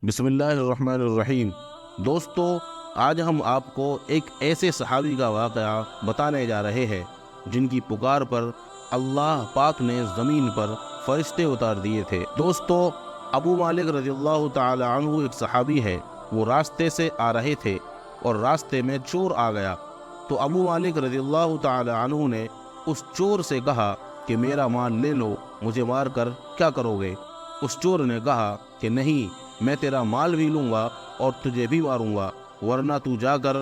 بسم اللہ الرحمن الرحیم۔ دوستو، آج ہم آپ کو ایک ایسے صحابی کا واقعہ بتانے جا رہے ہیں جن کی پکار پر اللہ پاک نے زمین پر فرشتے اتار دیے تھے۔ دوستو، ابو مالک رضی اللہ تعالی عنہ ایک صحابی ہے۔ وہ راستے سے آ رہے تھے اور راستے میں چور آ گیا تو ابو مالک رضی اللہ تعالی عنہ نے اس چور سے کہا کہ میرا مال لے لو، مجھے مار کر کیا کرو گے؟ اس چور نے کہا کہ نہیں، میں تیرا مال بھی لوں گا اور تجھے بھی ماروں گا، ورنہ تو جا کر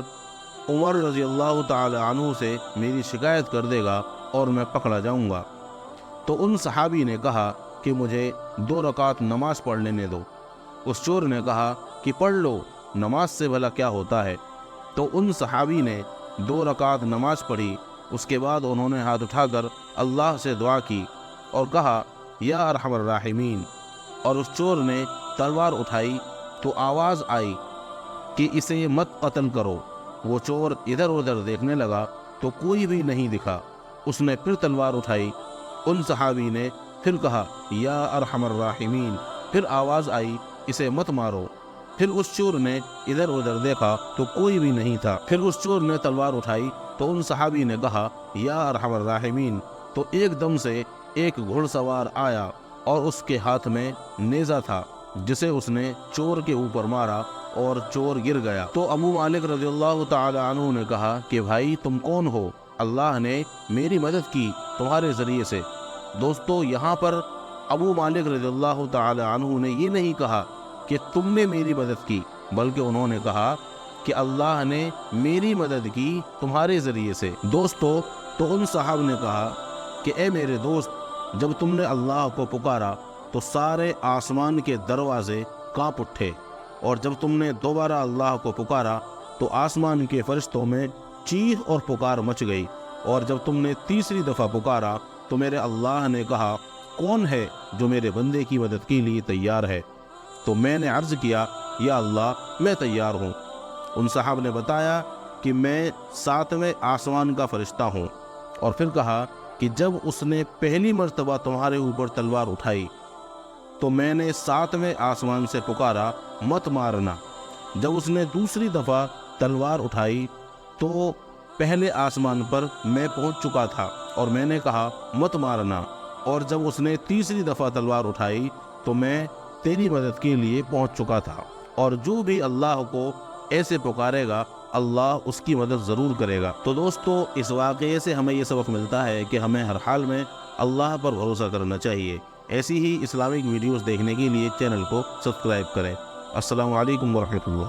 عمر رضی اللہ تعالی عنہ سے میری شکایت کر دے گا اور میں پکڑا جاؤں گا۔ تو ان صحابی نے کہا کہ مجھے 2 رکعت نماز پڑھ لینے دو۔ اس چور نے کہا کہ پڑھ لو، نماز سے بھلا کیا ہوتا ہے؟ تو ان صحابی نے 2 رکعت نماز پڑھی۔ اس کے بعد انہوں نے ہاتھ اٹھا کر اللہ سے دعا کی اور کہا یا ارحم الراحمین، اور اس چور نے تلوار اٹھائی تو آواز آئی کہ اسے مت قتل کرو۔ وہ چور ادھر ادھر دیکھنے لگا تو کوئی بھی نہیں دکھا۔ اس نے پھر تلوار اٹھائی۔ ان صحابی نے پھر کہا یا ارحم الراحمین، پھر آواز آئی اسے مت مارو۔ پھر اس چور نے ادھر ادھر دیکھا تو کوئی بھی نہیں تھا۔ پھر اس چور نے تلوار اٹھائی تو ان صحابی نے کہا یا ارحم الراحمین، تو ایک دم سے ایک گھڑ سوار آیا اور اس کے ہاتھ میں نیزہ تھا جسے اس نے چور کے اوپر مارا اور چور گر گیا۔ تو ابو مالک رضی اللہ تعالی عنہ نے کہا کہ بھائی تم کون ہو؟ اللہ نے میری مدد کی تمہارے ذریعے سے۔ دوستو، یہاں پر ابو مالک رضی اللہ تعالی عنہ نے یہ نہیں کہا کہ تم نے میری مدد کی، بلکہ انہوں نے کہا کہ اللہ نے میری مدد کی تمہارے ذریعے سے۔ دوستو، تو ان صحابہ نے کہا کہ اے میرے دوست، جب تم نے اللہ کو پکارا تو سارے آسمان کے دروازے کانپ اٹھے، اور جب تم نے دوبارہ اللہ کو پکارا تو آسمان کے فرشتوں میں چیخ اور پکار مچ گئی، اور جب تم نے تیسری دفعہ پکارا تو میرے اللہ نے کہا کون ہے جو میرے بندے کی مدد کے لیے تیار ہے؟ تو میں نے عرض کیا یا اللہ، میں تیار ہوں۔ ان صحابہ نے بتایا کہ میں 7ویں آسمان کا فرشتہ ہوں، اور پھر کہا کہ جب اس نے پہلی مرتبہ تمہارے اوپر تلوار اٹھائی تو میں نے 7ویں آسمان سے پکارا مت مارنا۔ جب اس نے دوسری دفعہ تلوار اٹھائی تو پہلے آسمان پر میں پہنچ چکا تھا اور میں نے کہا مت مارنا، اور جب اس نے تیسری دفعہ تلوار اٹھائی تو میں تیری مدد کے لیے پہنچ چکا تھا، اور جو بھی اللہ کو ایسے پکارے گا اللہ اس کی مدد ضرور کرے گا۔ تو دوستو، اس واقعے سے ہمیں یہ سبق ملتا ہے کہ ہمیں ہر حال میں اللہ پر بھروسہ کرنا چاہیے۔ ایسی ہی اسلامک ویڈیوز دیکھنے کے لیے چینل کو سبسکرائب کریں۔ السلام علیکم ورحمۃ اللہ۔